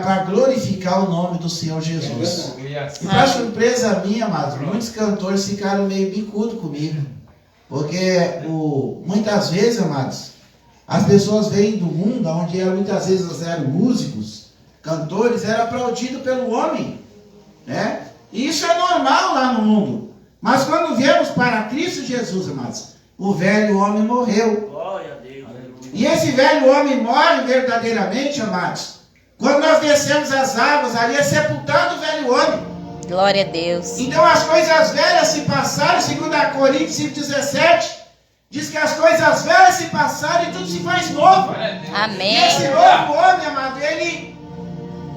para glorificar o nome do Senhor Jesus. E para surpresa minha, amados, muitos cantores ficaram meio bicudos comigo. Porque muitas vezes, amados, as pessoas vêm do mundo, onde muitas vezes eram músicos, cantores, eram aplaudidos pelo homem, né? E isso é normal lá no mundo. Mas quando viemos para Cristo Jesus, amados, o velho homem morreu. Glória a Deus. E esse velho homem morre verdadeiramente, amados. Quando nós descemos as águas, ali é sepultado o velho homem. Glória a Deus. Então as coisas velhas se passaram, segundo a Coríntios 5,17, diz que as coisas velhas se passaram e tudo se faz novo. Amém. E esse novo homem, amado, ele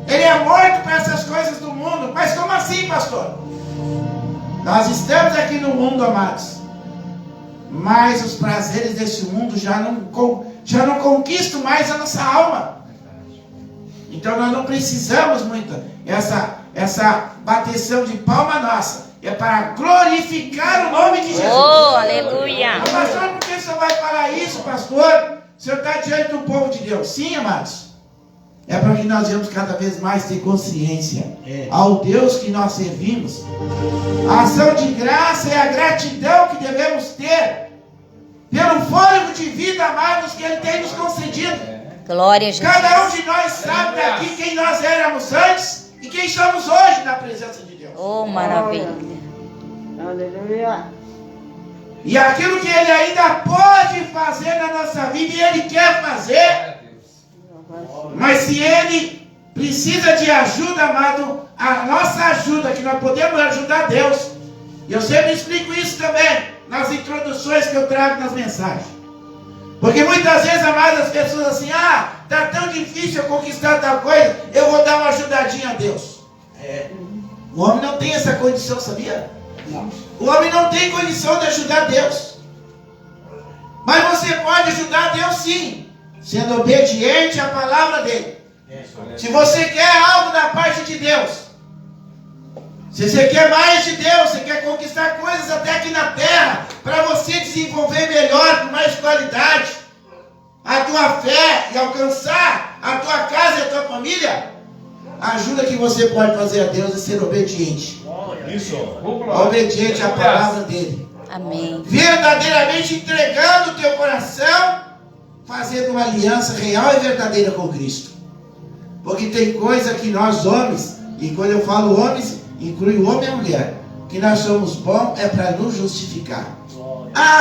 é morto para essas coisas do mundo. Mas como assim, pastor? Nós estamos aqui no mundo, amados, mas os prazeres desse mundo já não conquistam mais a nossa alma. Então nós não precisamos muito essa bateção de palma nossa. É para glorificar o nome de Jesus. Oh, aleluia. Mas, pastor, por que o senhor vai falar isso, pastor? O senhor está diante do povo de Deus. Sim, amados. É para que nós venhamos cada vez mais ter consciência ao Deus que nós servimos. A ação de graça é a gratidão que devemos ter pelo fôlego de vida, amados, que Ele tem nos concedido. Glória a Jesus. Cada um de nós sabe daqui quem nós éramos antes e quem somos hoje na presença de Deus. Oh, maravilha. Aleluia. E aquilo que Ele ainda pode fazer na nossa vida, e Ele quer fazer. Mas se Ele precisa de ajuda, amado, a nossa ajuda, que nós podemos ajudar Deus. E eu sempre explico isso também nas introduções que eu trago nas mensagens. Porque muitas vezes, amadas, as pessoas assim, está tão difícil eu conquistar tal coisa, eu vou dar uma ajudadinha a Deus. O homem não tem essa condição, sabia? Não. O homem não tem condição de ajudar Deus. Mas você pode ajudar Deus sim, sendo obediente à palavra dele. Se você quer algo da parte de Deus, se você quer mais de Deus, você quer conquistar coisas até aqui na terra, para você desenvolver melhor, com mais qualidade, a tua fé e alcançar a tua casa e a tua família, a ajuda que você pode fazer a Deus é ser obediente. Isso. Obediente à palavra dele. Amém. Verdadeiramente entregando o teu coração, fazendo uma aliança real e verdadeira com Cristo. Porque tem coisa que nós homens, e quando eu falo homens, inclui o homem e a mulher, que nós somos bons é para nos justificar.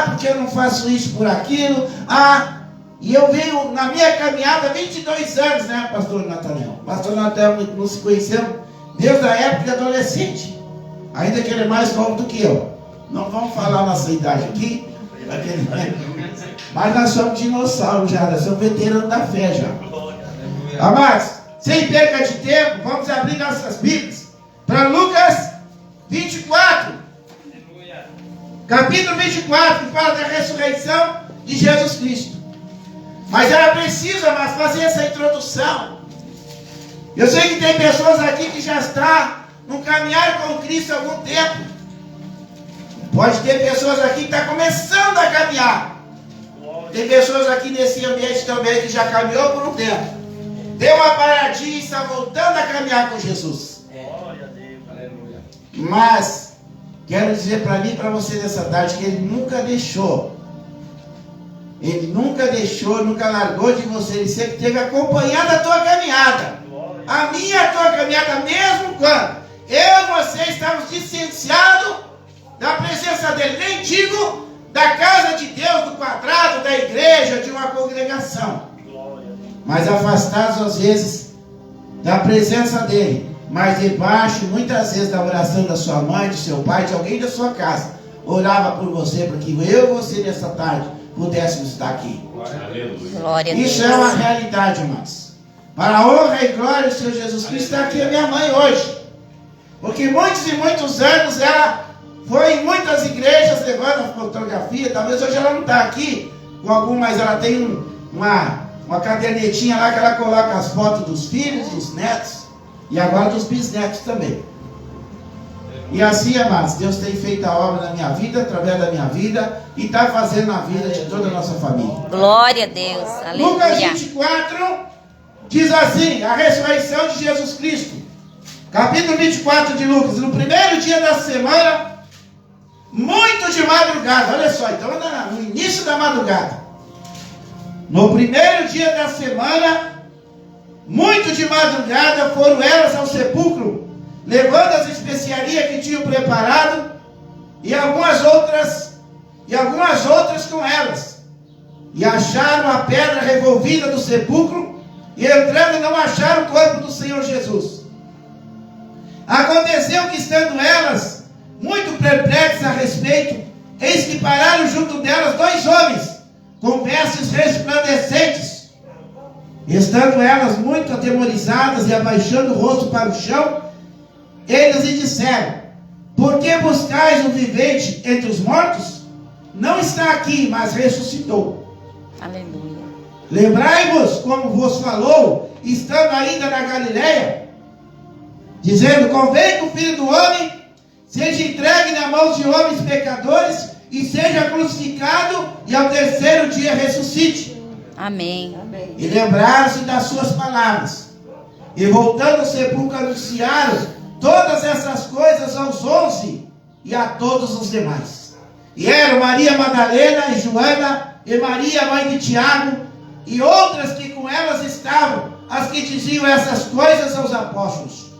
Porque eu não faço isso por aquilo. E eu venho na minha caminhada 22 anos, né, pastor Nathaniel? Pastor Nathaniel, nós se conhecemos desde a época de adolescente. Ainda que ele é mais novo do que eu. Não vamos falar nossa idade aqui, mas nós somos dinossauros já, nós somos veteranos da fé já. Amados, sem perca de tempo, vamos abrir nossas Bíblias para Lucas 24. Capítulo 24, que fala da ressurreição de Jesus Cristo. Mas era preciso, amados, fazer essa introdução. Eu sei que tem pessoas aqui que já estão no caminhar com Cristo há algum tempo. Pode ter pessoas aqui que estão começando a caminhar. Tem pessoas aqui nesse ambiente também que já caminhou por um tempo. Deu uma paradinha e está voltando a caminhar com Jesus. Glória a Deus. Aleluia. Mas quero dizer para mim e para você nessa tarde que Ele nunca deixou. Ele nunca deixou, nunca largou de você. Ele sempre esteve acompanhando a tua caminhada. A minha e a tua caminhada, mesmo quando eu e você estamos distanciados da presença dele. Nem digo da casa de Deus, do quadrado, da igreja, de uma congregação. Mas afastados às vezes da presença dele. Mas debaixo, muitas vezes, da oração da sua mãe, do seu pai, de alguém da sua casa. Orava por você, para que eu e você nessa tarde pudéssemos estar aqui. Glória a Deus. Isso é uma realidade, irmãos. Para a honra e glória do Senhor Jesus Cristo, está aqui a minha mãe hoje. Porque muitos e muitos anos ela foi em muitas igrejas levando a fotografia. Talvez hoje ela não está aqui com algum, mas ela tem uma cadernetinha lá que ela coloca as fotos dos filhos, dos netos e agora dos bisnetos também. E assim, amados, Deus tem feito a obra na minha vida, através da minha vida, e está fazendo na vida de toda a nossa família. Glória a Deus. Lucas Aleluia. 24, Diz assim, a ressurreição de Jesus Cristo. Capítulo 24 de Lucas. No primeiro dia da semana, muito de madrugada. Olha só, então no início da madrugada. No primeiro dia da semana, muito de madrugada, foram elas ao sepulcro, levando as especiarias que tinham preparado, e algumas outras com elas. E acharam a pedra revolvida do sepulcro, e entrando não acharam o corpo do Senhor Jesus. Aconteceu que, estando elas muito perplexas a respeito, eis que pararam junto delas 2 homens, com vestes resplandecentes. Estando elas muito atemorizadas e abaixando o rosto para o chão, eles lhe disseram: por que buscais o vivente entre os mortos? Não está aqui, mas ressuscitou. Aleluia. Lembrai-vos como vos falou, estando ainda na Galileia, dizendo: convém que o Filho do Homem seja entregue na mão de homens pecadores e seja crucificado e ao terceiro dia ressuscite. Amém. Amém. E lembraram-se das suas palavras. E voltando ao sepulcro anunciaram todas essas coisas aos 11 e a todos os demais. E eram Maria Madalena e Joana e Maria, mãe de Tiago, e outras que com elas estavam, as que diziam essas coisas aos apóstolos.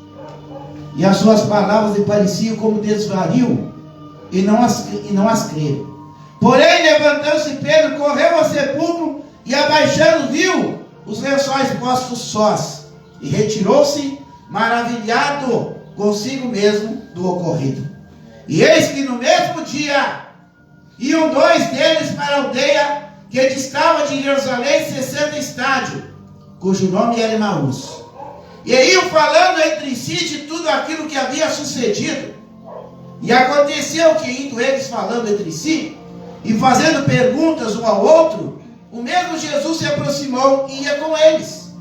E as suas palavras lhe pareciam como desvario, e não as creram. Porém, levantando-se Pedro, correu ao sepulcro, e abaixando viu os lençóis postos sós, e retirou-se, maravilhado consigo mesmo do ocorrido. E eis que no mesmo dia iam 2 deles para a aldeia que distava de Jerusalém 60 estádios, cujo nome era Emaús. E iam falando entre si de tudo aquilo que havia sucedido. E aconteceu que, indo eles falando entre si e fazendo perguntas um ao outro, o mesmo Jesus se aproximou e ia com eles.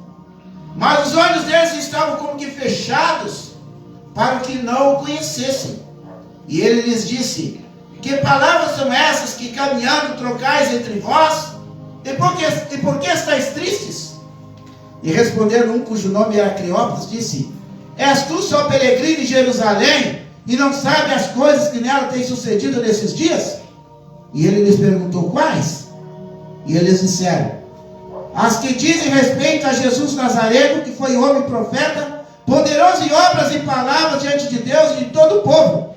Mas os olhos deles estavam como que fechados, para que não o conhecessem. E ele lhes disse: que palavras são essas que caminhando trocais entre vós? E por que estáis tristes? E respondendo um cujo nome era Cleópas, disse: és tu só peregrino em Jerusalém, e não sabe as coisas que nela têm sucedido nesses dias? E ele lhes perguntou: quais? E eles disseram: as que dizem respeito a Jesus Nazareno, que foi homem profeta, poderoso em obras e palavras diante de Deus e de todo o povo.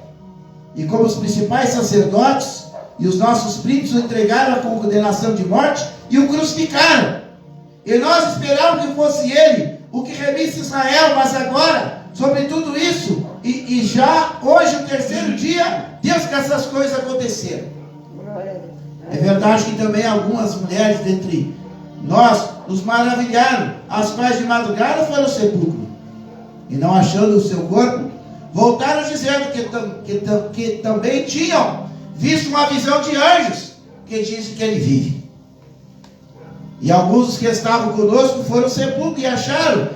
E como os principais sacerdotes e os nossos príncipes o entregaram à condenação de morte e o crucificaram. E nós esperávamos que fosse ele o que remisse Israel, mas agora, sobre tudo isso, e já hoje, o terceiro dia, Deus que essas coisas aconteceram. É verdade que também algumas mulheres dentre nós nos maravilharam, as quais de madrugada foram ao sepulcro, e não achando o seu corpo, voltaram dizendo que também tinham visto uma visão de anjos, que dizem que ele vive. E alguns dos que estavam conosco foram ao sepulcro e acharam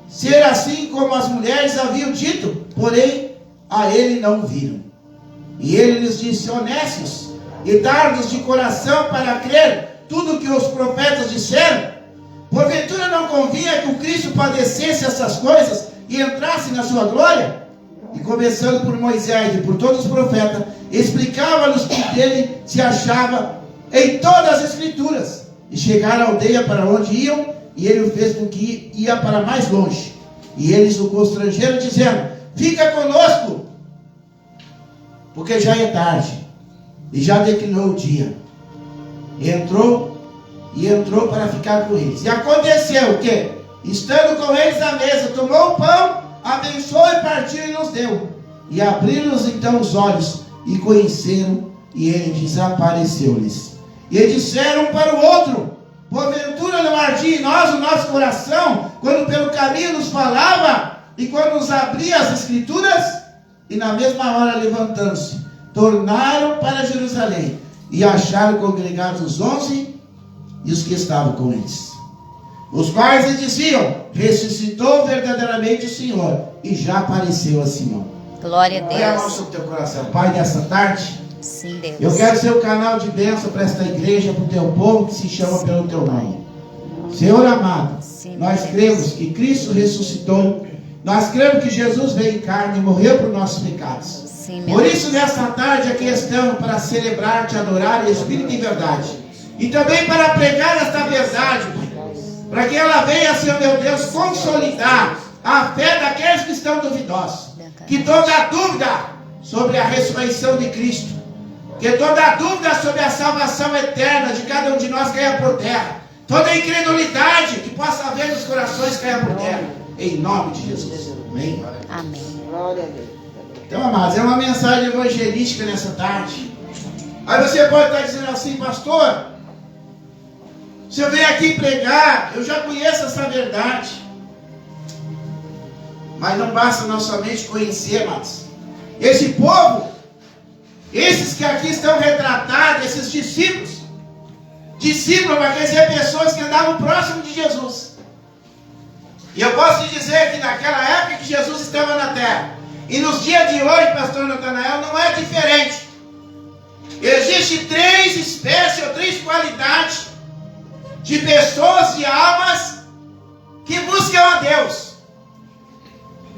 ser assim como as mulheres haviam dito, porém a ele não viram. E ele lhes disse: honestos e tardos de coração para crer tudo o que os profetas disseram, porventura não convinha que o Cristo padecesse essas coisas e entrasse na sua glória? E começando por Moisés e por todos os profetas, explicava-nos que dele se achava em todas as escrituras. E chegaram à aldeia para onde iam, e ele o fez com que ia para mais longe. E eles o constrangeram, dizendo: fica conosco, porque já é tarde, e já declinou o dia. E entrou para ficar com eles. E aconteceu que, estando com eles à mesa, tomou o pão, abençoou e partiu e nos deu. E abriram-nos então os olhos, e conheceram, e ele desapareceu-lhes. E disseram um para o outro: porventura não ardia em nós o nosso coração, quando pelo caminho nos falava, e quando nos abria as escrituras? E na mesma hora, levantando-se, tornaram para Jerusalém, e acharam congregados os 11 e os que estavam com eles, os quais lhe diziam: ressuscitou verdadeiramente o Senhor, e já apareceu a Simão. Glória a Põe a mão Deus. sobre o teu coração. Pai, nessa tarde, Sim, Deus. eu quero ser o canal de bênção para esta igreja, para o teu povo que se chama pelo teu nome. Senhor amado, Sim, Nós meu cremos Deus. que Cristo ressuscitou. Nós cremos que Jesus veio em carne e morreu por nossos pecados. Sim, meu Por Deus. isso, nesta tarde, aqui estamos para celebrar, te adorar em espírito e verdade. E também para pregar esta verdade, Pai. Para que ela venha, Senhor meu Deus, consolidar a fé daqueles que estão duvidosos. Que toda dúvida sobre a ressurreição de Cristo, que toda dúvida sobre a salvação eterna de cada um de nós caia por terra. Toda incredulidade que possa haver nos corações caia por terra. Em nome de Jesus. Amém? Amém. Glória a Deus. Então, amados, é uma mensagem evangelística nessa tarde. Aí você pode estar dizendo assim, pastor, se eu venho aqui pregar, eu já conheço essa verdade. Mas não basta nós somente conhecer, amados. Esse povo, esses que aqui estão retratados, esses discípulos, vai quer dizer pessoas que andavam próximo de Jesus. E eu posso te dizer que naquela época que Jesus estava na terra, e nos dias de hoje, pastor Natanael, não é diferente. Existem 3 espécies ou 3 qualidades de pessoas e almas que buscam a Deus.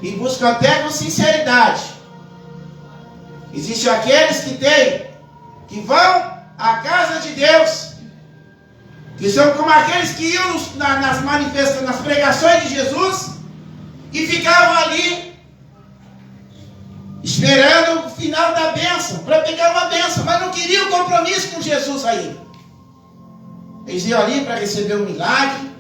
E buscam até com sinceridade. Existem aqueles que vão à casa de Deus, que são como aqueles que iam nas manifestações, nas pregações de Jesus, e ficavam ali esperando o final da bênção, para pegar uma bênção, mas não queriam compromisso com Jesus ainda. Eles iam ali para receber um milagre,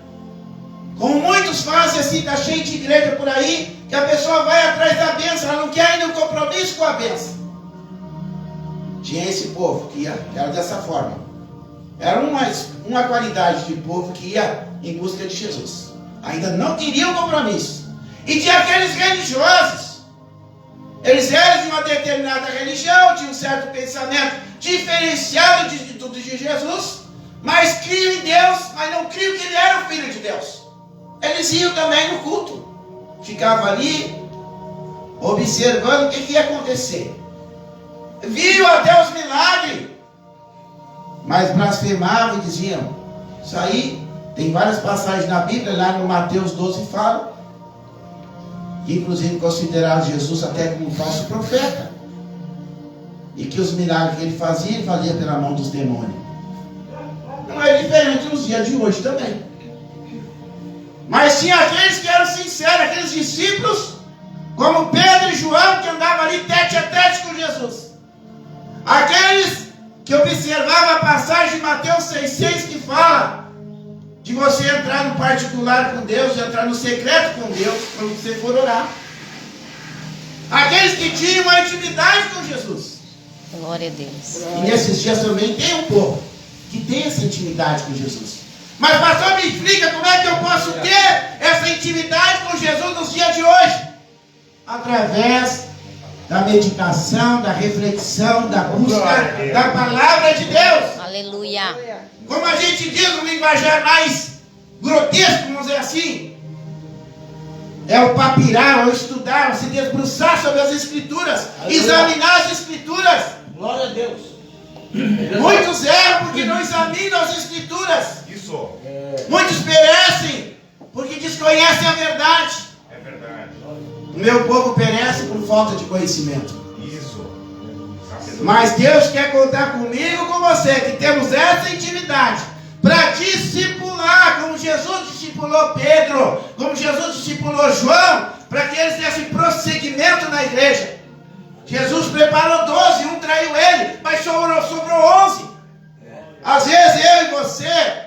como muitos fazem assim, está cheio de igreja por aí, que a pessoa vai atrás da bênção, ela não quer ainda um compromisso com a bênção. Tinha esse povo que era dessa forma. Era uma qualidade de povo que ia em busca de Jesus. Ainda não queriam compromisso. E tinha aqueles religiosos. Eles eram de uma determinada religião, tinham um certo pensamento diferenciado de Jesus, mas criam em Deus, mas não criam que ele era o Filho de Deus. Eles iam também no culto. Ficavam ali, observando o que ia acontecer. Viam até os milagres, mas blasfemavam e diziam, isso aí, tem várias passagens na Bíblia, lá no Mateus 12 fala, que inclusive consideraram Jesus até como um falso profeta, e que os milagres que ele fazia pela mão dos demônios. Não é diferente nos dias de hoje também. Mas tinha aqueles que eram sinceros, aqueles discípulos, como Pedro e João, que andavam ali tete a tete com Jesus. Aqueles que observavam a passagem de Mateus 6,6 que fala de você entrar no particular com Deus, de entrar no secreto com Deus, quando você for orar. Aqueles que tinham uma intimidade com Jesus. Glória a Deus. E nesses dias também tem um povo que tem essa intimidade com Jesus. Mas pastor, me explica como é que eu posso ter essa intimidade com Jesus nos dias de hoje? Através da meditação, da reflexão, da busca da palavra de Deus. Aleluia. Como a gente diz no linguajar mais grotesco, vamos dizer assim, é o papirar, ou estudar, se debruçar sobre as Escrituras, examinar as Escrituras. Glória a Deus. Muitos erram porque não examinam as Escrituras. Isso. Muitos perecem porque desconhecem a verdade. É verdade. O meu povo perece por falta de conhecimento. Isso. Mas Deus quer contar comigo, com você, que temos essa intimidade para discipular, como Jesus discipulou Pedro, como Jesus discipulou João, para que eles dessem prosseguimento na igreja. Jesus preparou 12, um traiu ele, mas sobrou 11. Às vezes eu e você,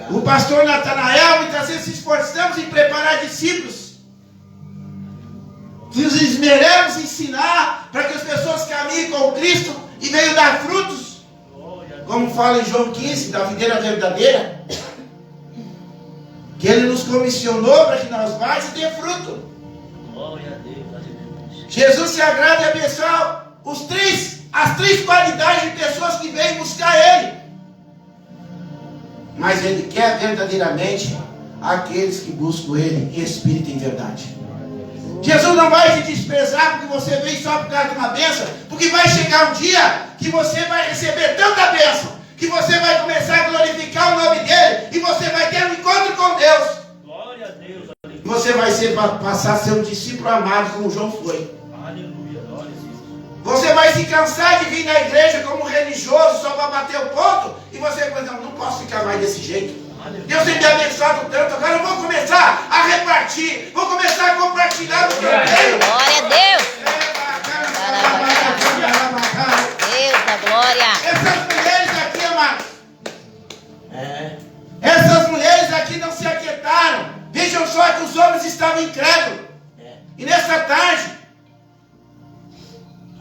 o pastor Natanael, muitas vezes se esforçamos em preparar discípulos. Nos esmeramos em ensinar para que as pessoas caminhem com Cristo e venham dar frutos. Como fala em João 15, da videira verdadeira, que ele nos comissionou para que nós vamos e dê fruto. Glória a Deus, aleluia. Jesus se agrada em abençoar as 3 qualidades de pessoas que vêm buscar Ele. Mas Ele quer verdadeiramente aqueles que buscam Ele em espírito e em verdade. Jesus não vai te desprezar porque você vem só por causa de uma bênção, porque vai chegar um dia que você vai receber tanta bênção, que você vai começar a glorificar o nome dele e você vai ter um encontro com Deus. Glória a Deus. Aleluia. Você vai passar a ser um discípulo amado como João foi. Aleluia. Glória a Deus. Você vai se cansar de vir na igreja como religioso só para bater o ponto e você vai dizer, não posso ficar mais desse jeito. Deus tem me abençoado tanto, agora eu vou começar a repartir, vou começar a compartilhar o que eu tenho. Glória a Deus. Deus da glória. Essas mulheres aqui, amados, essas mulheres aqui não se aquietaram. Vejam só que os homens estavam incrédulos. E nessa tarde,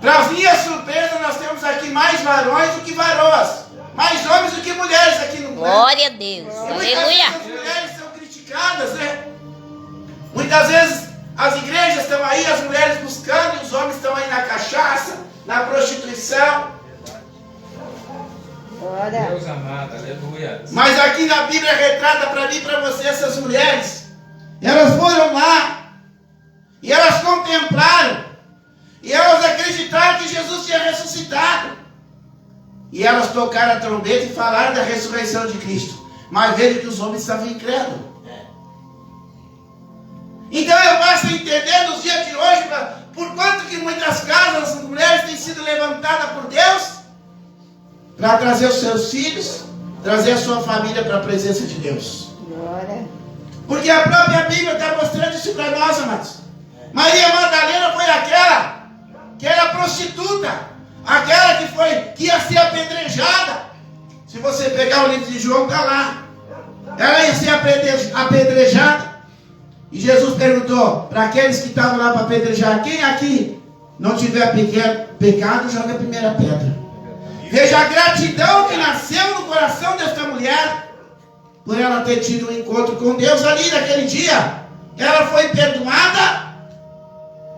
para minha surpresa, nós temos aqui mais varões do que varoas. Mais homens do que mulheres aqui no mundo. Glória a Deus. Aleluia. As mulheres são criticadas, né? Muitas vezes as igrejas estão aí, as mulheres buscando, e os homens estão aí na cachaça, na prostituição. Glória. Deus amado, aleluia. Mas aqui na Bíblia retrata para mim e para você essas mulheres. Elas foram lá e elas contemplaram e elas acreditaram que Jesus tinha ressuscitado. E elas tocaram a trombeta e falaram da ressurreição de Cristo. Mas vejo que os homens estavam incrédulos. Então eu passo a entender nos dias de hoje, por quanto que muitas casas, as mulheres têm sido levantadas por Deus para trazer os seus filhos, trazer a sua família para a presença de Deus. Glória. Porque a própria Bíblia está mostrando isso para nós, amados. Maria Madalena foi aquela que era prostituta. Aquela que ia ser apedrejada. Se você pegar o livro de João, está lá. Ela ia ser apedrejada. E Jesus perguntou para aqueles que estavam lá para apedrejar: quem aqui não tiver pecado, joga a primeira pedra. Veja a gratidão que nasceu no coração desta mulher, por ela ter tido um encontro com Deus ali naquele dia. Ela foi perdoada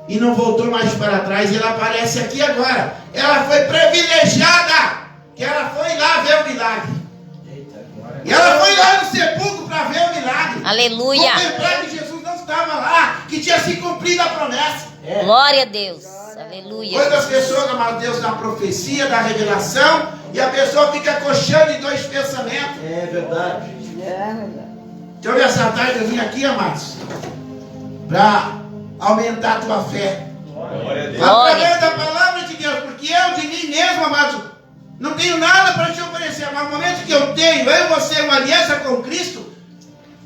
e não voltou mais para trás. E ela aparece aqui agora. Ela foi privilegiada, que ela foi lá ver o milagre. E ela foi lá no sepulcro para ver o milagre. Aleluia. Contemplar que Jesus não estava lá, que tinha se cumprido a promessa. Glória a Deus. Aleluia. Quantas pessoas amam Deus na profecia, da revelação, e a pessoa fica coxando em dois pensamentos. É verdade. É verdade. Então nessa tarde eu vim aqui, amados, para aumentar a tua fé. Glória a Deus. Através da palavra de Deus, porque eu de mim mesmo, amados, não tenho nada para te oferecer, mas no momento que eu tenho, eu e você, uma aliança com Cristo,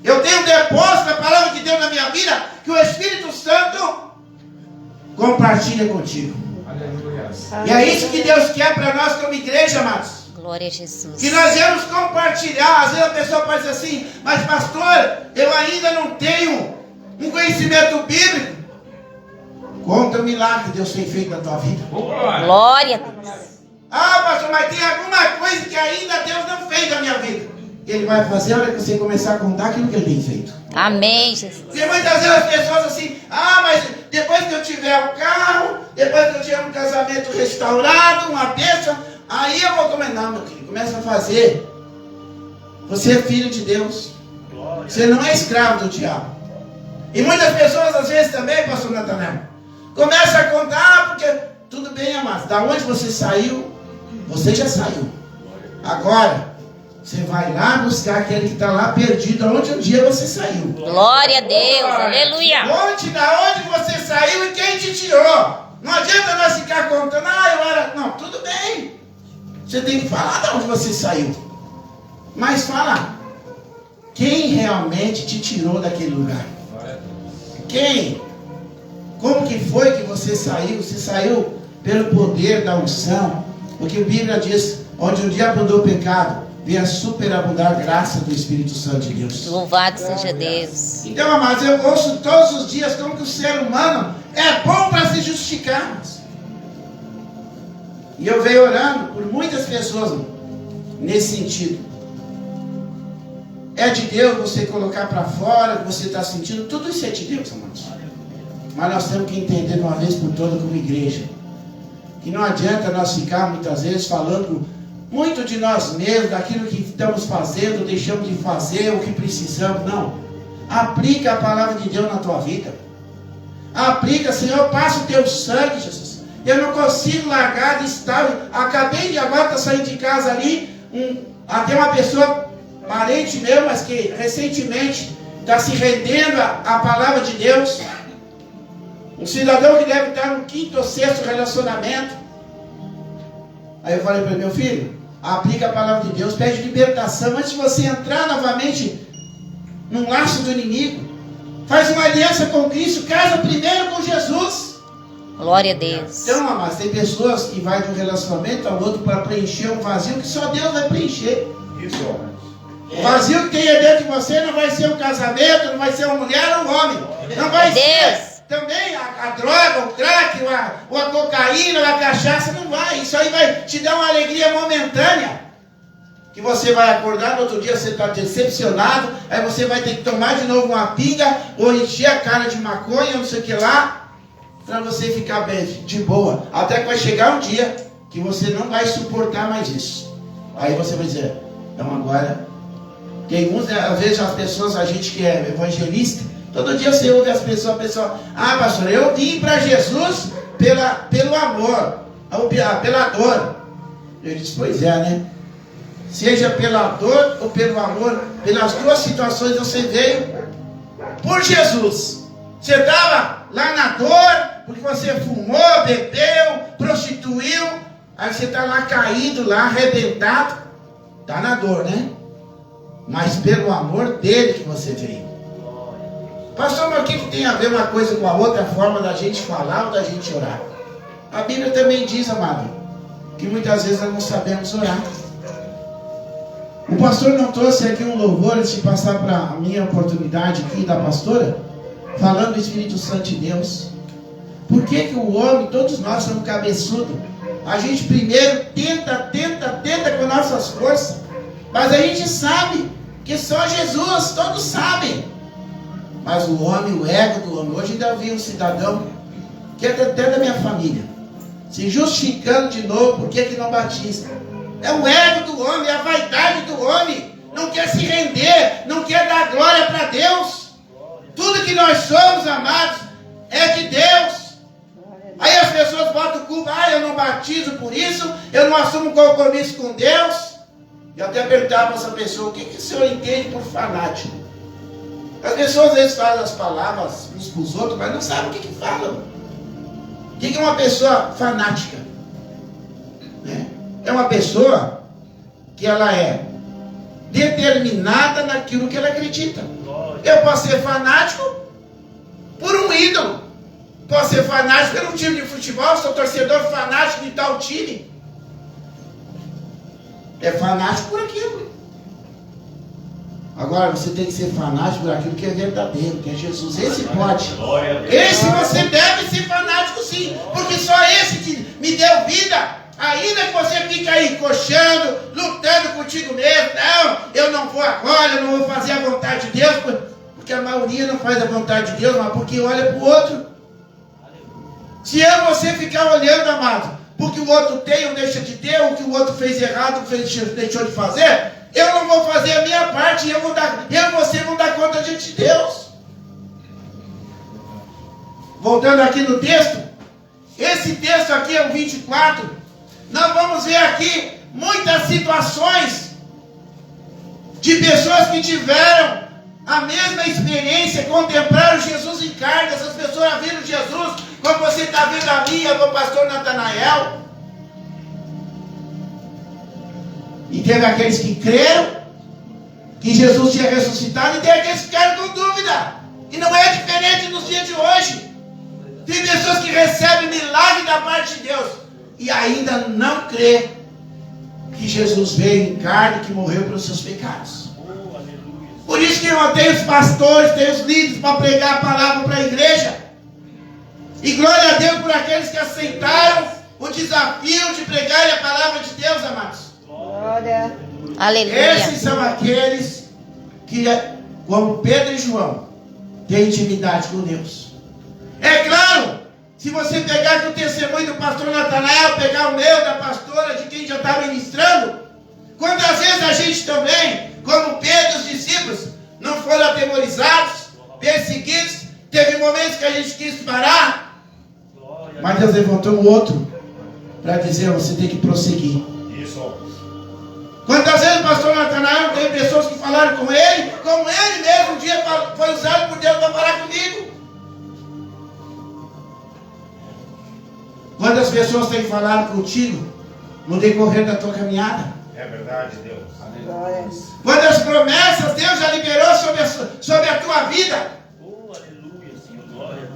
eu tenho um depósito da palavra de Deus na minha vida, que o Espírito Santo compartilha contigo. Aleluia. E é isso que Deus quer para nós como igreja, amados. Glória a Jesus. Que nós viemos compartilhar. Às vezes a pessoa pode dizer assim: mas pastor, eu ainda não tenho um conhecimento bíblico. Conta o milagre que Deus tem feito na tua vida. Glória. Glória a Deus. Ah, pastor, mas tem alguma coisa que ainda Deus não fez na minha vida. Ele vai fazer a hora que você começar a contar aquilo que Ele tem feito. Amém, Jesus. Porque muitas vezes as pessoas assim: ah, mas depois que eu tiver um carro, depois que eu tiver um casamento restaurado, uma bênção, aí eu vou começar. Não, meu filho, começa a fazer. Você é filho de Deus. Você não é escravo do diabo. E muitas pessoas às vezes também, pastor Natanael, começa a contar, porque tudo bem, amado, da onde você saiu, você já saiu. Agora, você vai lá buscar aquele que está lá perdido, aonde um dia você saiu. Glória a Deus. Aleluia. Onde, da onde você saiu e quem te tirou. Não adianta nós ficar contando: ah, eu era... Não, tudo bem. Você tem que falar de onde você saiu. Mas fala, quem realmente te tirou daquele lugar? Quem? Como que foi que você saiu? Você saiu pelo poder da unção. Porque a Bíblia diz: onde um dia abundou o pecado, veio a superabundar a graça do Espírito Santo de Deus. Louvado seja Deus. Então, amados, eu ouço todos os dias como que o ser humano é bom para se justificar. E eu venho orando por muitas pessoas nesse sentido. É de Deus você colocar para fora o que você está sentindo. Tudo isso é de Deus, amados. Mas nós temos que entender de uma vez por todas como igreja, que não adianta nós ficar muitas vezes falando muito de nós mesmos, daquilo que estamos fazendo, deixamos de fazer, o que precisamos. Não. Aplica a palavra de Deus na tua vida. Aplica: Senhor, passa o teu sangue, Jesus. Eu não consigo largar de estar. Acabei de agora estar saindo de casa ali. até uma pessoa parente meu, mas que recentemente está se rendendo à palavra de Deus. Um cidadão que deve estar no 5º ou 6º relacionamento. Aí eu falei para ele: meu filho, aplica a palavra de Deus, pede libertação antes de você entrar novamente num laço do inimigo. Faz uma aliança com Cristo, casa primeiro com Jesus. Glória a Deus. Então, amados, tem pessoas que vai de um relacionamento ao outro para preencher um vazio que só Deus vai preencher. Isso. O vazio que tem dentro de você não vai ser um casamento, não vai ser uma mulher ou um homem. Não vai ser também a droga, o crack, ou a cocaína, ou a cachaça, não vai. Isso aí vai te dar uma alegria momentânea. Que você vai acordar no outro dia, você está decepcionado, aí você vai ter que tomar de novo uma pinga, ou encher a cara de maconha, não sei o que lá, para você ficar bem, de boa. Até que vai chegar um dia que você não vai suportar mais isso. Aí você vai dizer: então agora... Tem uns, às vezes as pessoas, a gente que é evangelista, todo dia você ouve as pessoas, a pessoa: ah, pastor, eu vim para Jesus pelo amor, pela dor. Eu disse: pois é, né? Seja pela dor ou pelo amor, pelas duas situações você veio por Jesus. Você estava lá na dor, porque você fumou, bebeu, prostituiu, aí você está lá caído, lá arrebentado, está na dor, né? Mas pelo amor dele que você veio. Pastor, mas o que tem a ver uma coisa com a outra, a forma da gente falar ou da gente orar? A Bíblia também diz, amado, que muitas vezes nós não sabemos orar. O pastor não trouxe aqui um louvor antes de passar para a minha oportunidade aqui da pastora, falando do Espírito Santo de Deus. Por que o homem, todos nós somos cabeçudos? A gente primeiro tenta com nossas forças, mas a gente sabe que só Jesus, todos sabem. Mas o homem, o ego do homem, hoje ainda vi um cidadão, que é até da minha família, se justificando de novo, por que não batiza? É o ego do homem, é a vaidade do homem, não quer se render, não quer dar glória para Deus. Tudo que nós somos, amados, é de Deus. Aí as pessoas botam culpa: ah, eu não batizo por isso, eu não assumo compromisso com Deus. Eu até perguntava para essa pessoa: o que o senhor entende por fanático? As pessoas às vezes falam as palavras uns para os outros, mas não sabem o que falam. O que é uma pessoa fanática? É uma pessoa que ela é determinada naquilo que ela acredita. Eu posso ser fanático por um ídolo, posso ser fanático por um time de futebol, sou torcedor fanático de tal time. É fanático por aquilo. Agora você tem que ser fanático por aquilo que é verdadeiro, que é Jesus. Esse pode. Esse você deve ser fanático sim, porque só esse que me deu vida. Ainda que você fique aí coxando, lutando contigo mesmo: não, eu não vou agora, eu não vou fazer a vontade de Deus, porque a maioria não faz a vontade de Deus, mas porque olha para o outro. Se você ficar olhando, amado, porque o outro tem ou deixa de ter, o que o outro fez errado, deixou de fazer, eu não vou fazer a minha parte, eu e você vão dar conta diante de Deus. Voltando aqui no texto, esse texto aqui é o 24, nós vamos ver aqui muitas situações de pessoas que tiveram a mesma experiência, contemplaram Jesus em carne. Essas pessoas viram Jesus como você está vendo a mim, o pastor Natanael. E teve aqueles que creram que Jesus tinha ressuscitado, e tem aqueles que ficaram com dúvida. E não é diferente nos dias de hoje. Tem pessoas que recebem milagre da parte de Deus e ainda não crê que Jesus veio em carne, que morreu pelos seus pecados. Por isso que eu tenho os pastores, tenho os líderes para pregar a palavra para a igreja. E glória a Deus por aqueles que aceitaram o desafio de pregar a palavra de Deus, amados. Glória. Aleluia. Esses são aqueles que, como Pedro e João, têm intimidade com Deus. É claro, se você pegar aqui o testemunho do pastor Natanael, pegar o meu, da pastora, de quem já está ministrando, quantas vezes a gente também, como Pedro e os discípulos, não foram atemorizados, perseguidos, teve momentos que a gente quis parar, mas Deus levantou um outro para dizer: você tem que prosseguir. Isso. Quantas vezes o pastor Natanael tem pessoas que falaram com ele, como ele mesmo um dia foi usado por Deus para falar comigo. Quantas pessoas têm falado contigo no decorrer da tua caminhada? É verdade, Deus. Quantas promessas Deus já liberou sobre a tua vida? Oh, aleluia, Senhor. Glória a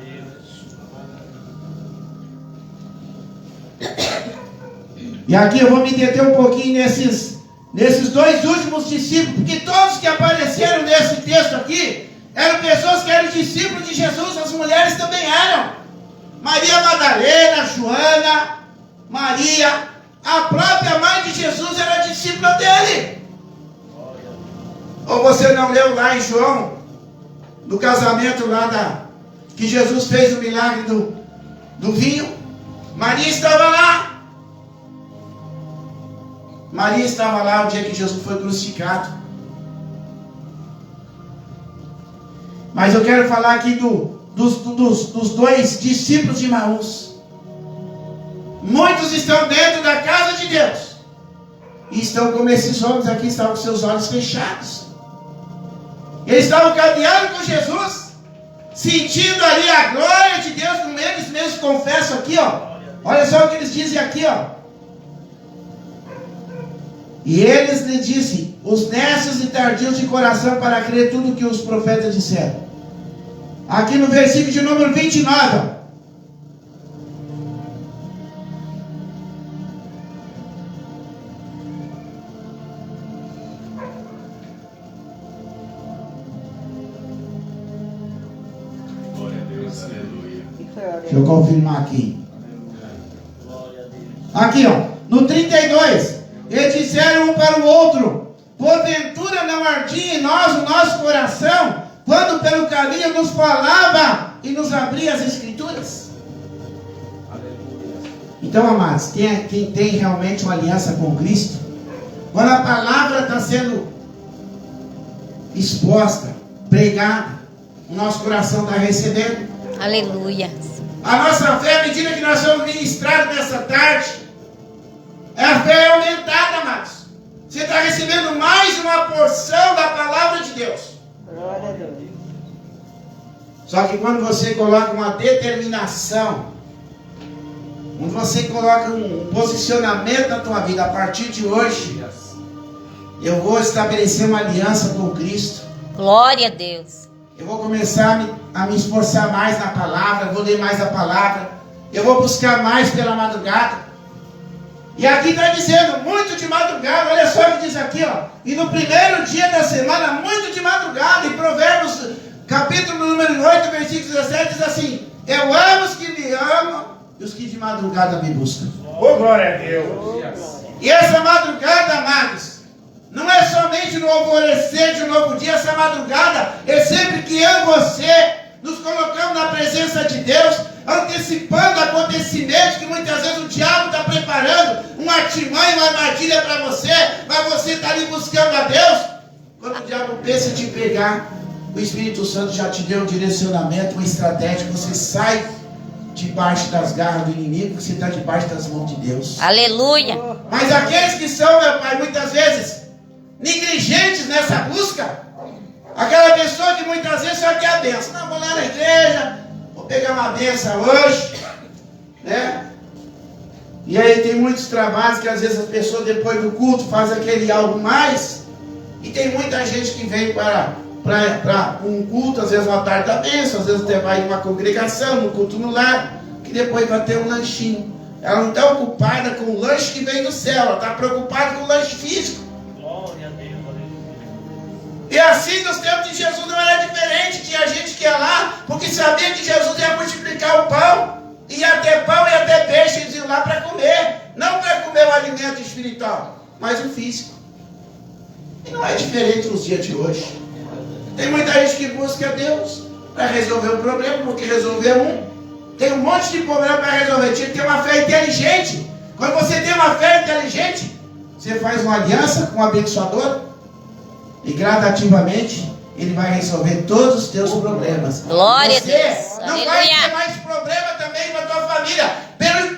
Deus. E aqui eu vou me deter um pouquinho nesses dois últimos discípulos, porque todos que apareceram nesse texto aqui eram pessoas que eram discípulos de Jesus, as mulheres também eram. Maria Madalena, Joana, Maria, a própria mãe de Jesus era discípula dele. Ou você não leu lá em João, no casamento lá que Jesus fez o milagre do vinho? Maria estava lá. Maria estava lá o dia que Jesus foi crucificado. Mas eu quero falar aqui dos dois discípulos de Emaús. Muitos estão dentro da casa de Deus e estão como esses homens aqui, estavam com seus olhos fechados. Eles estavam caminhando com Jesus, sentindo ali a glória de Deus, como eles mesmos confessam aqui, ó. Olha só o que eles dizem aqui, ó. E eles lhe disse, os nécios e tardios de coração para crer tudo o que os profetas disseram. Aqui no versículo de número 29, ó. Glória a Deus, aleluia. Deixa eu confirmar aqui. Glória a Deus. Aqui, ó, no 32, eles disseram um para o outro, porventura não ardia em nós o nosso coração, quando pelo caminho nos falava e nos abria as Escrituras? Então, amados, quem tem realmente uma aliança com Cristo, quando a palavra está sendo exposta, pregada, o nosso coração está recebendo. Aleluia. A nossa fé, à medida que nós somos ministrados nessa tarde, a fé é aumentada, amados. Você está recebendo mais uma porção da palavra de Deus. Glória a Deus. Só que quando você coloca uma determinação, quando você coloca um posicionamento na tua vida, a partir de hoje, eu vou estabelecer uma aliança com Cristo. Glória a Deus. Eu vou começar a me esforçar mais na palavra, eu vou ler mais a palavra, eu vou buscar mais pela madrugada. E aqui está dizendo, muito de madrugada, olha só o que diz aqui, ó. E no primeiro dia da semana, muito de madrugada, em Provérbios, capítulo número 8, versículo 17, diz assim, eu amo os que me amam e os que de madrugada me buscam. Oh, glória a Deus. E essa madrugada, amados, não é somente no alvorecer de um novo dia, essa madrugada é sempre que eu e você nos colocamos na presença de Deus, antecipando acontecimentos que muitas vezes o diabo está preparando, uma artimanha, uma armadilha para você, mas você está ali buscando a Deus. Quando o diabo pensa em te pegar, o Espírito Santo já te deu um direcionamento, uma estratégia, você sai debaixo das garras do inimigo, você está debaixo das mãos de Deus. Aleluia. Mas aqueles que são, meu Pai, muitas vezes negligentes nessa busca, aquela pessoa que muitas vezes só quer a bênção. Não, vou lá na igreja, vou pegar uma bênção hoje, né? E aí tem muitos trabalhos que às vezes as pessoas depois do culto fazem aquele algo mais, e tem muita gente que vem para um culto, às vezes uma tarde da bênção, às vezes até vai em uma congregação, no culto no lar, que depois vai ter um lanchinho. Ela não está ocupada com o lanche que vem do céu, ela está preocupada com o lanche físico. Glória a Deus, aleluia. E assim nos tempos de Jesus não era diferente. Tinha gente que ia lá porque sabia que Jesus ia multiplicar o pão, ia ter pão e até peixe, eles iam lá para comer, não para comer o alimento espiritual, mas o físico. E não é diferente nos dias de hoje. Tem muita gente que busca Deus para resolver um problema, porque resolver tem um monte de problema para resolver. Tinha que ter uma fé inteligente. Quando você tem uma fé inteligente, você faz uma aliança com o abençoador e gradativamente ele vai resolver todos os teus problemas. Glória a você Deus. não vai Aleluia. ter mais problema também na tua família.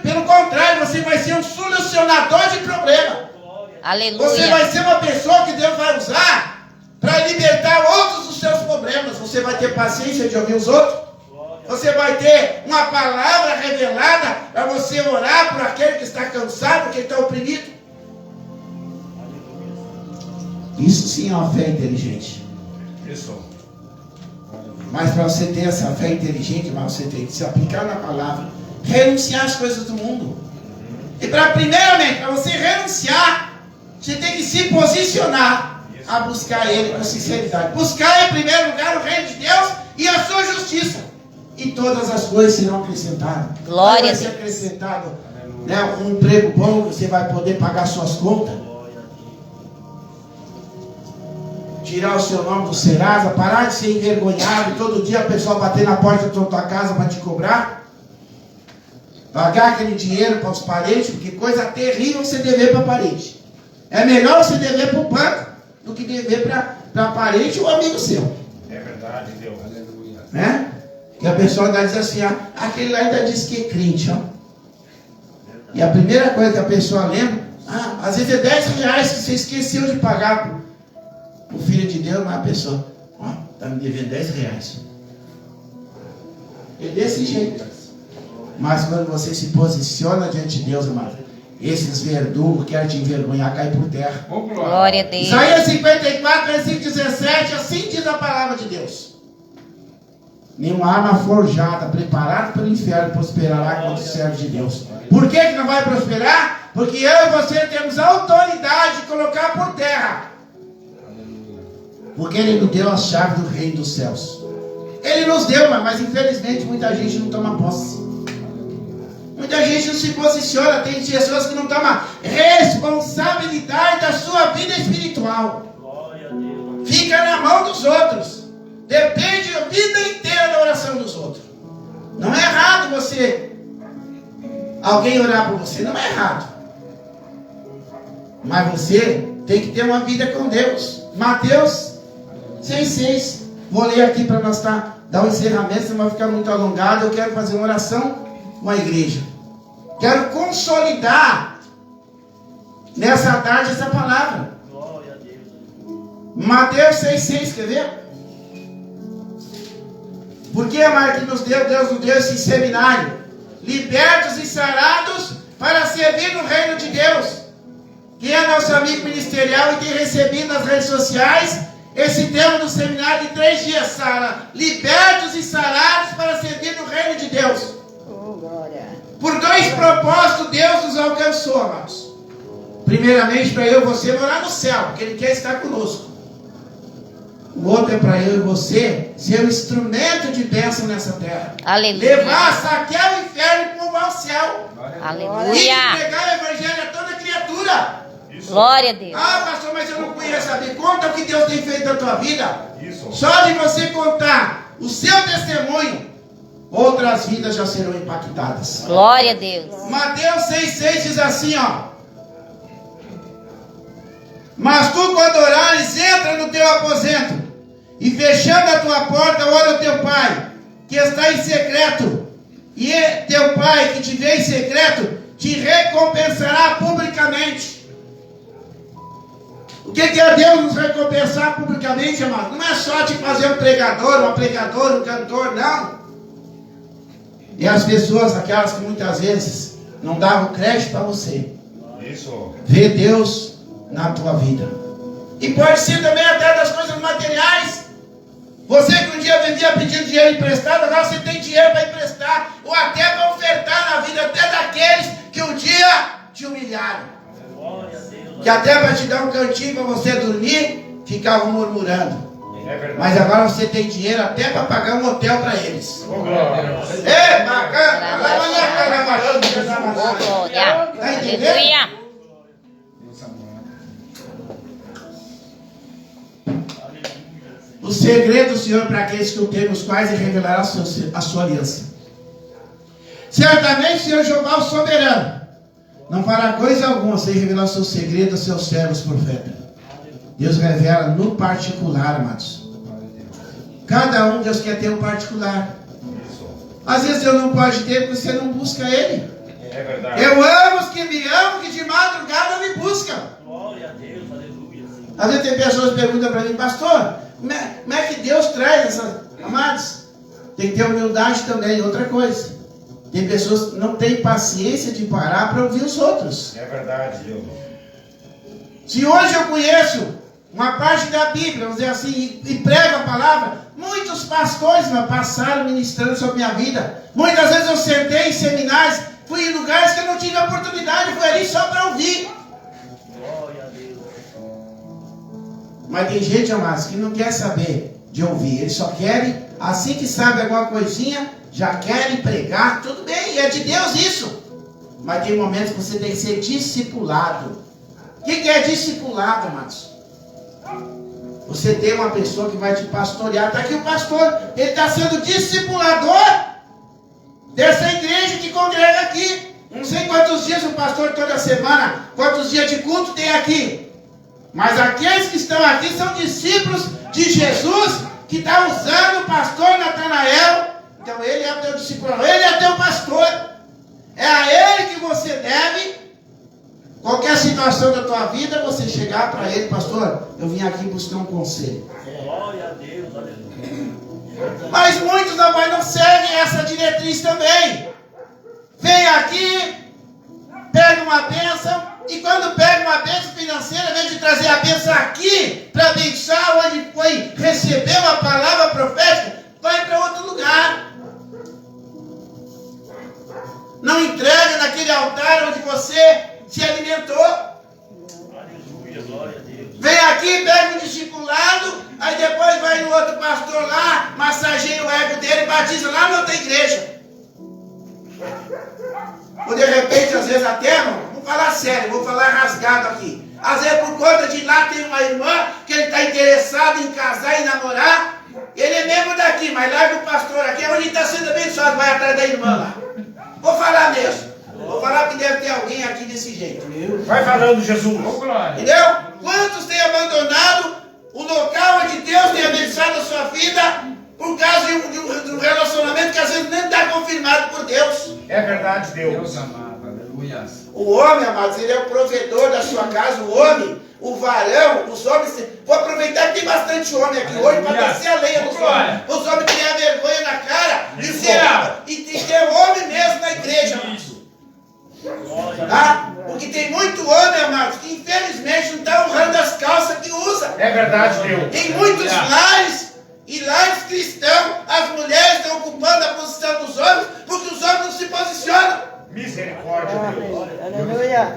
Pelo contrário, você vai ser um solucionador de problema. Aleluia. Você vai ser uma pessoa que Deus vai usar para libertar outros dos seus problemas. Você vai ter paciência de ouvir os outros. Você vai ter uma palavra revelada para você orar por aquele que está cansado, que está oprimido. Isso sim é uma fé inteligente. Isso. Mas para você ter essa fé inteligente, você tem que se aplicar na palavra, renunciar às coisas do mundo. E primeiramente, para você renunciar, você tem que se posicionar a buscar Ele com sinceridade. Buscar em primeiro lugar o reino de Deus e a sua justiça. E todas as coisas serão acrescentadas. Glória Vai a ser Deus. acrescentado, né, um emprego bom, você vai poder pagar suas contas. Tirar o seu nome do Serasa, parar de ser envergonhado e todo dia a pessoa bater na porta da tua casa para te cobrar. Pagar aquele dinheiro para os parentes, porque coisa terrível você dever para parente. É melhor você dever para o banco do que dever para parente ou amigo seu. É verdade, Deus. Aleluia. Né? E a pessoa ainda diz assim, aquele lá ainda diz que é crente, ó. E a primeira coisa que a pessoa lembra, às vezes é 10 reais que você esqueceu de pagar o filho de Deus, mas a pessoa, está me devendo 10 reais. É desse jeito. Mas quando você se posiciona diante de Deus, amado, esses verdugos que querem te envergonhar, caem por terra. Ô, Glória a Deus. Isaías 54, versículo 17, assim diz a palavra de Deus. Nenhuma arma forjada, preparada para o inferno, prosperará contra o servo de Deus. Por que não vai prosperar? Porque eu e você temos autoridade de colocar por terra. Porque Ele nos deu a chave do reino dos céus. Ele nos deu, mas infelizmente muita gente não toma posse. Muita gente não se posiciona. Tem pessoas que não tomam responsabilidade da sua vida espiritual. Glória a Deus. Fica na mão dos outros. Depende a vida inteira da oração dos outros. Não é errado alguém orar por você. Não é errado. Mas você tem que ter uma vida com Deus. Mateus 6,6. Vou ler aqui para nós dar um encerramento, senão vai ficar muito alongado. Eu quero fazer uma oração com a igreja. Quero consolidar nessa tarde essa palavra. Glória a Deus. Mateus 6,6, quer ver? Porque a marca que nos deu, Deus nos deu esse seminário. Libertos e sarados para servir no reino de Deus. Quem é nosso amigo ministerial e tem recebido nas redes sociais esse tema do seminário de 3 dias, Sara. Libertos e sarados para servir no reino de Deus. Oh, glória. Por 2 propósitos Deus nos alcançou, amados. Primeiramente para eu e você morar no céu, porque Ele quer estar conosco. O outro é para eu e você ser um instrumento de bênção nessa terra. Aleluia. Levar, saquear o inferno e povoar o céu. E Aleluia. entregar o evangelho a toda criatura. Isso. Glória a Deus. Pastor, mas eu não conheço a Bíblia. Conta o que Deus tem feito na tua vida. Isso. Só de você contar o seu testemunho, outras vidas já serão impactadas. Glória a Deus. Mateus 6,6 diz assim, ó. Mas tu, quando orares, entra no teu aposento, e fechando a tua porta, ora ao teu pai, que está em secreto. E teu pai, que te vê em secreto, te recompensará publicamente. O que é Deus nos recompensar publicamente, amado? Não é só te fazer um pregador, uma pregadora, um cantor, não. E as pessoas, aquelas que muitas vezes não davam crédito para você, Isso. vê Deus na tua vida. E pode ser também até das coisas materiais. Você que um dia vivia pedindo dinheiro emprestado, agora você tem dinheiro para emprestar, ou até para ofertar na vida até daqueles que um dia te humilharam. Glória a Deus. Que até para te dar um cantinho para você dormir, ficavam murmurando. É verdade. Mas agora você tem dinheiro até para pagar um hotel para eles. Oh, glória. Ei, bacana! Oh, glória. Tá entendendo? Aleluia. Deus amado. O segredo do Senhor para aqueles que o temem, os quais Ele revelará a sua aliança. Certamente o Senhor Jeová, o soberano, não fará coisa alguma sem revelar o seu segredo aos seus servos profetas. Deus revela no particular, amados. Cada um, Deus quer ter um particular. Às vezes Deus não pode ter porque você não busca Ele. É verdade. Eu amo os que me amam, que de madrugada me buscam. Glória Glória a Deus, aleluia. Às vezes tem pessoas que perguntam para mim, pastor, como é que Deus traz essas... Amados, tem que ter humildade também, outra coisa. Tem pessoas que não têm paciência de parar para ouvir os outros. É verdade, Deus. Se hoje eu conheço uma parte da Bíblia, vamos dizer assim, e prego a palavra, muitos pastores me passaram ministrando sobre minha vida. Muitas vezes eu sentei em seminários, fui em lugares que eu não tive oportunidade, fui ali só para ouvir. Glória a Deus. Mas tem gente, amados, que não quer saber de ouvir. Eles só querem, assim que sabe alguma coisinha, já querem pregar. Tudo bem, é de Deus isso. Mas tem momentos que você tem que ser discipulado. O que é discipulado, amados? Você tem uma pessoa que vai te pastorear. Está aqui o pastor, ele está sendo discipulador dessa igreja que congrega aqui. Não sei quantos dias o pastor toda semana, quantos dias de culto tem aqui. Mas aqueles que estão aqui são discípulos de Jesus, que está usando o pastor Natanael. Então ele é o teu discípulo, ele é teu pastor. É a ele que você deve. Qualquer situação da tua vida, você chegar para ele, pastor, eu vim aqui buscar um conselho. Glória a Deus, aleluia. Mas muitos não seguem essa diretriz também. Vem aqui, pega uma bênção, e quando pega uma bênção financeira, em vez de trazer a bênção aqui, para abençoar onde foi, recebeu a palavra profética, vai para outro lugar. Não entrega naquele altar onde você se alimentou. Aleluia, glória a Deus. Vem aqui, pega um discipulado, aí depois vai no outro pastor lá, massageia o ego dele, batiza lá na outra igreja. Ou de repente, às vezes até, vamos falar sério, vou falar rasgado aqui. Às vezes por conta de lá tem uma irmã que ele está interessado em casar e namorar. Ele é membro daqui, mas larga o pastor aqui, onde ele está sendo abençoado, vai atrás da irmã lá. Vou falar mesmo. Vou falar que deve ter alguém aqui desse jeito. Vai falando, Jesus. Entendeu? Quantos têm abandonado o local onde Deus tem abençoado a sua vida por causa de um relacionamento que às vezes nem está confirmado por Deus? É verdade, Deus. Deus amado, aleluia. O homem, amados, ele é o provedor da sua casa. O homem, o varão, os homens... Vou aproveitar que tem bastante homem aqui hoje para descer a lenha dos homens. Os homens têm a vergonha na cara e ter homem mesmo na igreja, amados. Tá? Porque tem muito homem, amados, que infelizmente não está honrando as calças que usa. É verdade, Deus. Em muitos lares e lares cristãos, as mulheres estão ocupando a posição dos homens porque os homens não se posicionam. Misericórdia, Deus. Aleluia.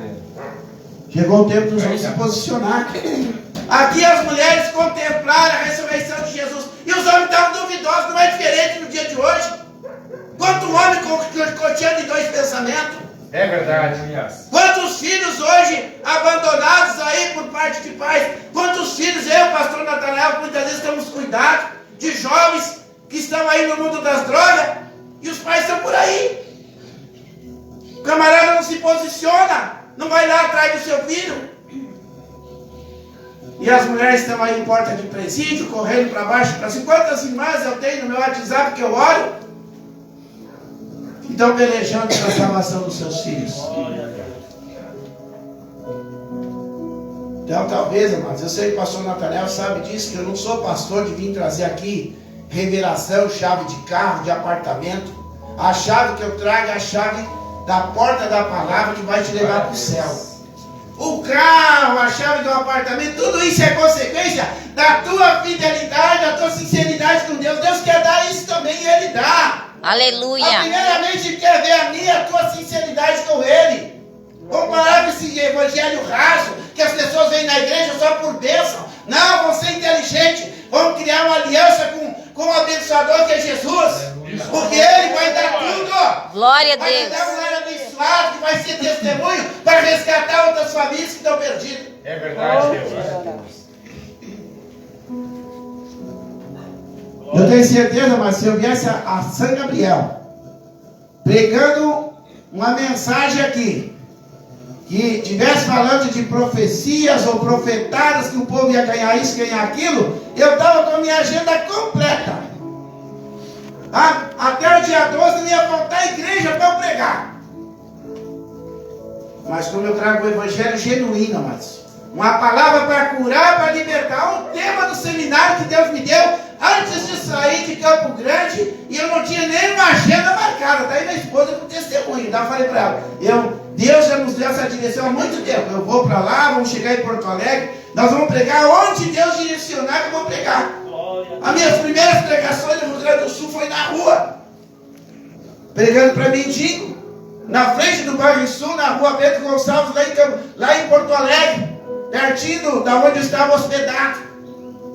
Chegou o tempo dos homens se posicionar. Aqui as mulheres contemplaram a ressurreição de Jesus e os homens estavam duvidosos, não é diferente no dia de hoje. Quanto homem coteando em dois pensamentos? É verdade. Quantos filhos hoje abandonados aí por parte de pais? Quantos filhos eu, pastor Natanael, muitas vezes estamos cuidados de jovens que estão aí no mundo das drogas e os pais estão por aí. O camarada não se posiciona, não vai lá atrás do seu filho. E as mulheres estão aí em porta de presídio, correndo para baixo, para cima. Quantas irmãs eu tenho no meu WhatsApp que eu oro? Estão pelejando pela salvação dos seus filhos. Então, talvez, amados, eu sei que o pastor Natanael sabe disso, que eu não sou pastor de vir trazer aqui revelação, chave de carro, de apartamento. A chave que eu trago é a chave da porta da palavra que vai te levar para o céu. O carro, a chave do apartamento, tudo isso é consequência da tua fidelidade, da tua sinceridade com Deus. Deus quer dar isso também e Ele dá. Aleluia. Primeiramente, Ele quer ver a minha e a tua sinceridade com Ele. Vamos parar com esse evangelho raso, que as pessoas vêm na igreja só por bênção. Não, vão ser inteligentes. Vamos criar uma aliança com o abençoador que é Jesus. Porque Ele vai dar tudo. Glória a Vai te Deus. dar um lar abençoado que vai ser testemunho para resgatar outras famílias que estão perdidas. É verdade, Deus. Eu tenho certeza, mas se eu viesse a São Gabriel pregando uma mensagem aqui que estivesse falando de profecias ou profetadas que o povo ia ganhar isso, ganhar aquilo, eu estava com a minha agenda completa. Até o dia 12 não ia faltar igreja para eu pregar. Mas como eu trago o evangelho genuíno, mas Uma palavra para curar, para libertar. O tema do seminário que Deus me deu antes de sair de Campo Grande, e eu não tinha nem uma agenda marcada. Daí minha esposa com testemunho. Daí eu falei para ela, Deus já nos deu essa direção há muito tempo. Eu vou para lá, vamos chegar em Porto Alegre, nós vamos pregar onde Deus direcionar que eu vou pregar. As minhas primeiras pregações no Rio Grande do Sul foi na rua, pregando para mendigo, na frente do Bairro Sul, na rua Bento Gonçalves, lá em Porto Alegre, pertinho da onde eu estava hospedado.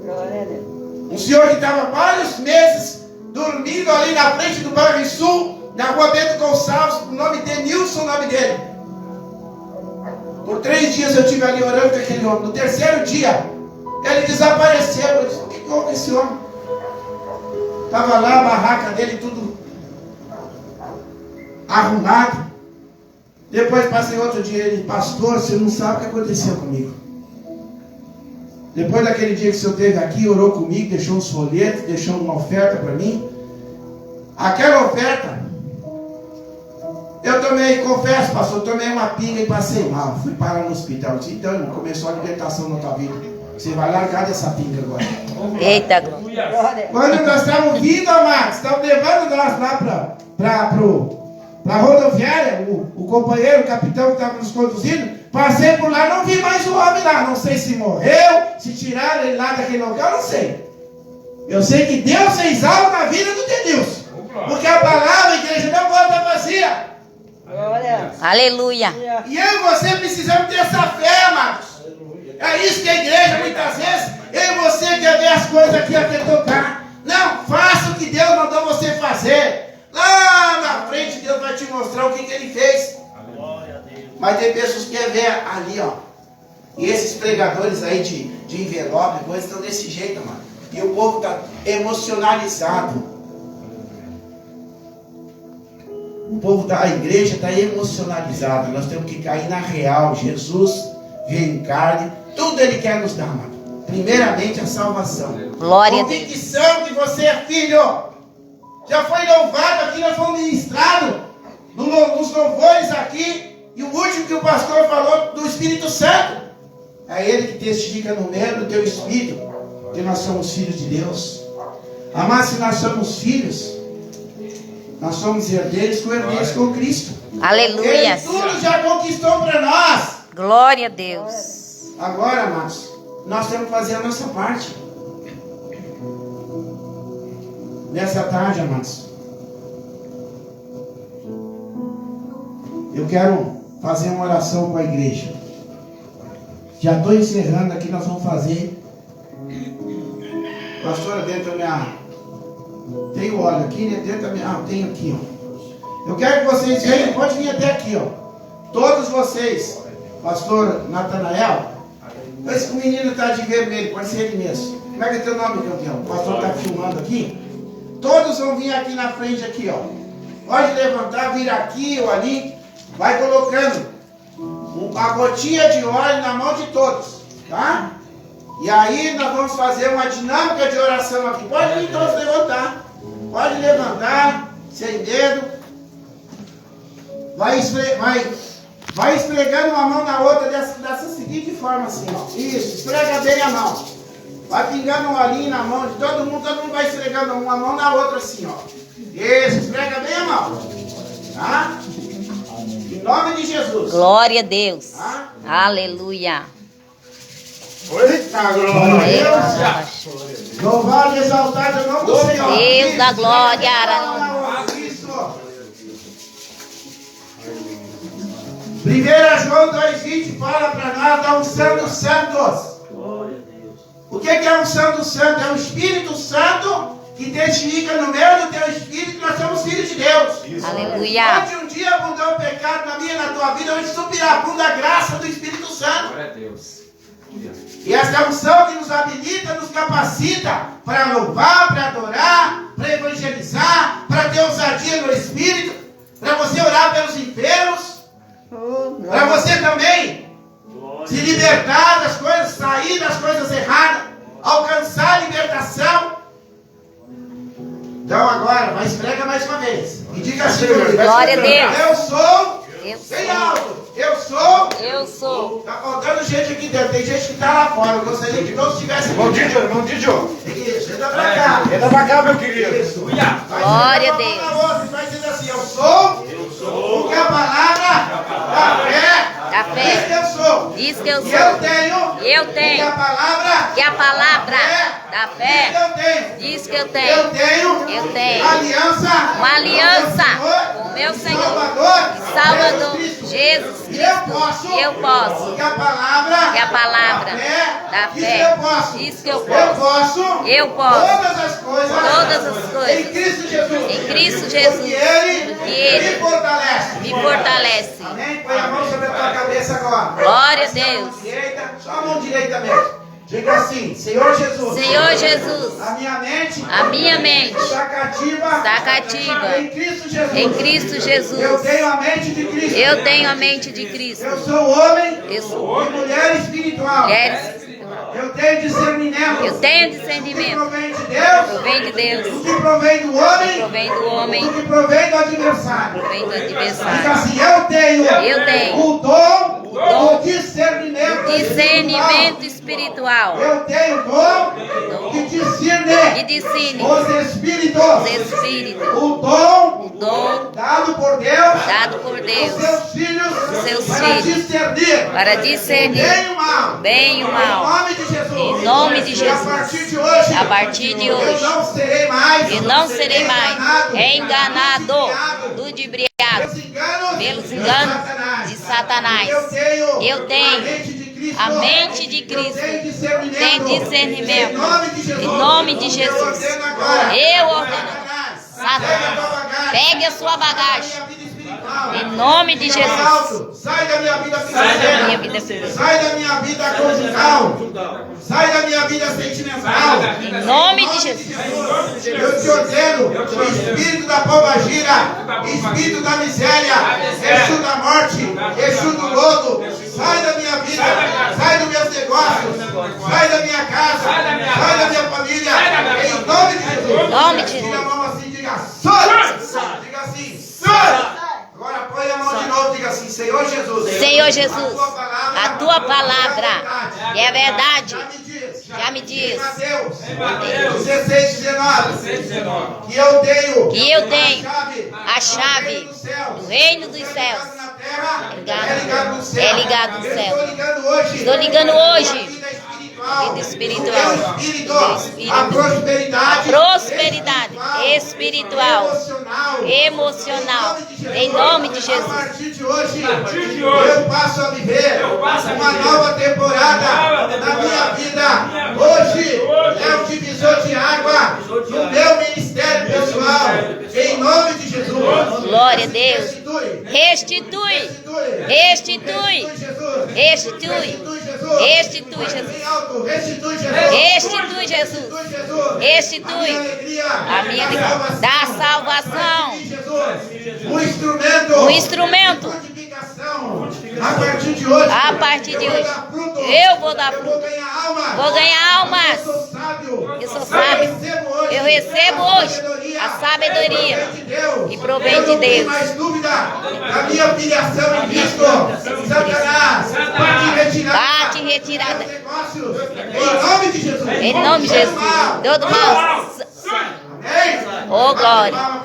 Glória a Deus. Um senhor que estava vários meses dormindo ali na frente do Bairro Sul, na rua Bento Gonçalves, o nome dele, Nilson, o nome dele. Por 3 dias eu estive ali orando com aquele homem. No 3º dia, ele desapareceu. Eu disse, o que houve com esse homem? Estava lá a barraca dele, tudo arrumado. Depois passei outro dia, ele, pastor, você não sabe o que aconteceu comigo. Depois daquele dia que o senhor esteve aqui, orou comigo, deixou uns folhetos, deixou uma oferta para mim. Aquela oferta, eu tomei, confesso, pastor, eu tomei uma pinga e passei mal. Fui parar no hospital. Eu disse, então, irmão, começou a libertação na tua vida. Você vai largar dessa pinga agora. Eita, glória. Glória a Deus. Quando nós estávamos vindo, amados, estavam levando nós lá para a rodoviária, o companheiro, o capitão que estava nos conduzindo, passei por lá, não vi mais o homem lá. Não sei se morreu, se tiraram ele lá daquele local, não sei. Eu sei que Deus fez algo na vida do Deus. Porque a palavra, igreja, não volta vazia. Glória. Aleluia. E eu e você precisamos ter essa fé, amados. É isso que a igreja, muitas vezes, eu e você quer ver as coisas aqui, quer tocar. Não, faça o que Deus mandou você fazer. Lá na frente, Deus vai te mostrar o que Ele fez. Mas tem pessoas que querem ver ali, ó. E esses pregadores aí de envelope, coisas estão desse jeito, mano. E o povo está emocionalizado. O povo da igreja está emocionalizada. Nós temos que cair na real. Jesus veio em carne. Tudo Ele quer nos dar, mano. Primeiramente a salvação. Glória a Deus. Convicção que você é filho. Já foi louvado aqui, nós fomos ministrados nos louvores aqui. E o último que o pastor falou do Espírito Santo. É Ele que testifica no meio do teu espírito que nós somos filhos de Deus. Amar, se nós somos filhos, nós somos herdeiros com Cristo. Aleluia. Ele tudo já conquistou para nós. Glória a Deus. Agora, amados, nós temos que fazer a nossa parte. Nessa tarde, amados, eu quero fazer uma oração com a igreja. Já estou encerrando aqui, nós vamos fazer. Pastora, dentro da minha... Tem o óleo aqui, né? Dentro da minha... Ah, tem aqui, ó. Eu quero que vocês venham, pode vir até aqui, ó. Todos vocês, pastor Natanael, esse menino está de vermelho, pode ser ele mesmo. Como é que é teu nome, campeão? O pastor está filmando aqui. Todos vão vir aqui na frente, aqui, ó. Pode levantar, vir aqui ou ali. Vai colocando uma gotinha de óleo na mão de todos, tá? E aí nós vamos fazer uma dinâmica de oração aqui. Pode vir todos levantar. Pode levantar, sem medo. Vai esfregando uma mão na outra dessa seguinte forma assim, ó. Isso, esfrega bem a mão. Vai pingando um olhinho na mão de todo mundo vai esfregando uma mão na outra assim, ó. Isso, esfrega bem a mão. Tá? Em nome de Jesus. Glória a Deus. Tá? Aleluia. Eita, glória. Eita, Louvado e exaltado é o nome do Senhor. Deus da glória. Isso. 1 João 2,20 fala para nós da unção dos santos. O que é a unção do santo? É o Espírito Santo que testifica no meio do teu espírito que nós somos filhos de Deus. Aleluia. Onde um dia abundou o pecado na minha e na tua vida, hoje subirabunda a graça do Espírito Santo. Glória a Deus. E essa unção que nos habilita, nos capacita para louvar, para adorar, para evangelizar, para ter ousadia no Espírito, para você orar pelos enfermos, para você também se libertar das coisas, sair das coisas erradas, alcançar a libertação. Então agora, vai esfrega mais uma vez. E diga assim, Glória a Deus. eu sou Eu Bem sou. alto. Eu sou. Eu sou. Tá faltando gente aqui dentro. Tem gente que tá lá fora. Eu gostaria que todos estivessem aqui. Irmão Didio. Isso, entra pra cá. Entra pra cá, meu querido. Isso. Glória a Deus. Vai dizendo assim, eu sou. Porque a palavra da fé. Da Diz fé. que eu sou. Diz que eu E eu sou. tenho. Eu Que tenho. a palavra. Que a palavra da Diz que fé eu tenho. diz que eu Eu tenho. tenho. Eu tenho. Aliança. Uma aliança com o meu Senhor. Salvador Jesus E eu Cristo. posso. Eu posso. Que a palavra. Que a palavra da Diz fé que eu posso. diz que eu Eu posso. posso. Eu posso. Todas as coisas. Todas as coisas. Em Cristo Jesus. Em Cristo Jesus. Porque Ele, Porque Ele me fortalece. me fortalece. Amém? Põe a mão sobre a tua cabeça agora. Glória a Essa é mão Deus. direita, só a mão direita mesmo. Diga assim, Senhor Jesus. Senhor Jesus, A a minha mente está cativa. está cativa. Em Cristo Jesus. Em Cristo Jesus. Eu tenho a mente de Cristo. Eu tenho a mente de Cristo. Eu sou homem Eu sou e mulher espiritual. mulher. Eu tenho discernimento. Eu tenho O que discernimento. provém de Deus. Provém de Deus. O que provém do homem. Provém do homem. O que provém do adversário. Provém do Diga adversário. assim, eu tenho. Eu tenho O dom do discernimento. Discernimento espiritual. Eu tenho o dom de discernir E discerne os espíritos. os espíritos. O dom O dom dado por Deus dado por aos Deus seus filhos seus para filhos. discernir Para o discernir bem e o mal. o bem e o Em mal. nome de Jesus. Em nome de E a Jesus. partir de hoje. A partir de Eu hoje. não serei mais. E não serei mais enganado, ludibriado ludibriado pelos pelos enganos de Satanás. Eu tenho a mente de Cristo. Tem discernimento. Em nome de Jesus. Eu ordeno. Satanás, Pegue a sua bagagem. Em nome de Jesus. Sai da minha vida Sai da minha financeira. vida. Sai da minha vida conjugal. Sai da minha vida sentimental. Em nome de Jesus. Eu te ordeno, espírito da pombagira, espírito da miséria, Exu da morte, Exu do lodo, sai da minha vida, sai dos meus negócios, sai da minha casa, sai da minha família, em nome de Jesus. Em nome de Jesus. Tira a mão assim, diga sai. Diga assim, sai. Agora põe a mão de novo, diga assim, Senhor Jesus. Senhor Jesus, a tua palavra é a verdade. Já me diz. Em Mateus 16, 19. Que eu tenho a chave do reino dos céus. É ligado no céu. Estou ligando hoje. Vida espiritual. A prosperidade espiritual, emocional. Em nome de A Jesus. partir de hoje, eu passo a viver uma nova temporada na minha vida. Hoje é o divisor de água no meu ministério pessoal. Em nome de Jesus. Glória a Deus. Restitui. Restitui. Restitui. Restitui. Restitui, Jesus. Restitui, Jesus. Restitui, Jesus. Restitui a minha alegria da salvação. Um Um instrumento. A partir de hoje. A partir de hoje. Eu vou dar fruto. Vou ganhar almas. Eu sou sábio. Eu recebo hoje a sabedoria que provém de Deus. Mais dúvida da minha filiação em Cristo. Satanás, bate retirada. Em nome de Jesus. Em nome de Jesus. Todo mal. Amém. Oh, glória.